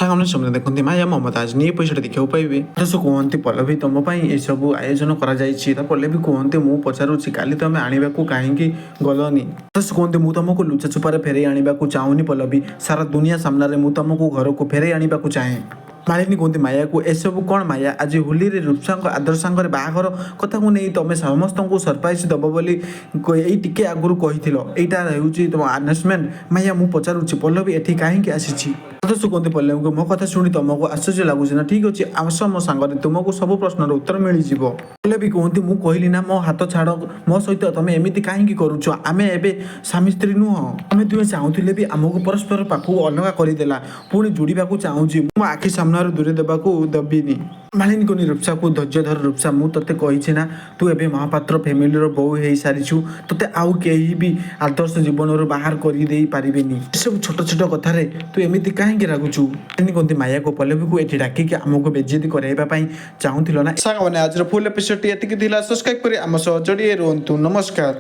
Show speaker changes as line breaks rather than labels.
ସାଙ୍ଗମାନେ ସମସ୍ତେ ଦେଖନ୍ତି ମାୟା ମମତାଜ ନିଏ ପଇସାଟା ଦେଖିବାକୁ ପାଇବେ। ସେ କୁହନ୍ତି ପଲ୍ଲବୀ ତମ ପାଇଁ ଏସବୁ ଆୟୋଜନ କରାଯାଇଛି। ତା ପଲ୍ଲବୀ କୁହନ୍ତି ମୁଁ ପଚାରୁଛି କାଲି ତମେ ଆଣିବାକୁ କାହିଁକି ଗଲନି? ସେ କୁହନ୍ତି ମୁଁ ତମକୁ ଲୁଚାଛୁପାରେ ଫେରେଇ ଆଣିବାକୁ ଚାହୁଁନି ପଲ୍ଲବୀ, ସାରା ଦୁନିଆ ସାମ୍ନାରେ ମୁଁ ତମକୁ ଘରକୁ ଫେରେଇ ଆଣିବାକୁ ଚାହେଁ। ମାଳିନୀ କୁହନ୍ତି ମାୟାକୁ ଏସବୁ କ'ଣ ମାୟା, ଆଜି ହୋଲିରେ ରୂପସାଙ୍କ ଆଦର୍ଶ ସାଙ୍ଗରେ ବାହାଘର କଥାକୁ ନେଇ ତମେ ସମସ୍ତଙ୍କୁ ସରପ୍ରାଇଜ ଦେବ ବୋଲି ଏଇ ଟିକେ ଆଗରୁ କହିଥିଲ। ଏଇଟା ହେଉଛି ତମ ଆନାଉନ୍ସମେଣ୍ଟ। ମାୟା ମୁଁ ପଚାରୁଛି ପଲ୍ଲବୀ ଏଠି କାହିଁକି ଆସିଛି? ସେ କୁହନ୍ତି ପଲ୍ଲବୀଙ୍କୁ ମୋ କଥା ଶୁଣି ତମକୁ ଆଶ୍ଚର୍ଯ୍ୟ ଲାଗୁଛି ନା? ଠିକ୍ ଅଛି ଆସ ମୋ ସାଙ୍ଗରେ, ତୁମକୁ ସବୁ ପ୍ରଶ୍ନର ଉତ୍ତର ମିଳିଯିବ। ପଲ୍ଲବୀ କୁହନ୍ତି ମୁଁ କହିଲି ନା ମୋ ହାତ ଛାଡ଼, ମୋ ସହିତ ତମେ ଏମିତି କାହିଁକି କରୁଛ? ଆମେ ଏବେ ସ୍ୱାମୀ ସ୍ତ୍ରୀ ନୁହଁ। ଆମେ ଦୁହେଁ ଚାହୁଁଥିଲେ ବି ଆମକୁ ପରସ୍ପର ପାଖକୁ ଅଲଗା କରିଦେଲା। ପୁଣି ଯୋଡ଼ିବାକୁ ଚାହୁଁଛି, ମୋ ଆଖି ସାମ୍ନାରୁ ଦୂରେଇ ଦେବାକୁ ଦେବିନି। ମାଳିନୀ କୁହନ୍ତି ରୂପସାକୁ ଧୈର୍ଯ୍ୟ ଧର ରୂପସା, ମୁଁ ତତେ କହିଛି ନା ତୁ ଏବେ ମହାପାତ୍ର ଫ୍ୟାମିଲିର ବୋହୂ ହେଇସାରିଛୁ। ତତେ ଆଉ କେହି ବି ଆଦର୍ଶ ଜୀବନରୁ ବାହାର କରିଦେଇ ପାରିବେନି। ଏସବୁ ଛୋଟ ଛୋଟ କଥାରେ ତୁ ଏମିତି କାହିଁକି ରାଗୁଛୁ? ମାଳିନୀ କୁହନ୍ତି ମାୟାକୁ ପଲ୍ଲବୀକୁ ଏଠି ଡାକିକି ଆମକୁ ବେଜ୍ଜତି କରାଇବା ପାଇଁ ଚାହୁଁଥିଲ ନା? ସାଙ୍ଗମାନେ ଆଜିର ଫୁଲ୍ ଏପିସୋଡଟି ଏତିକି ଥିଲା। ସବସ୍କ୍ରାଇବ୍ କରି ଆମ ସହ ଯୋଡ଼ିଏ ରୁହନ୍ତୁ। ନମସ୍କାର।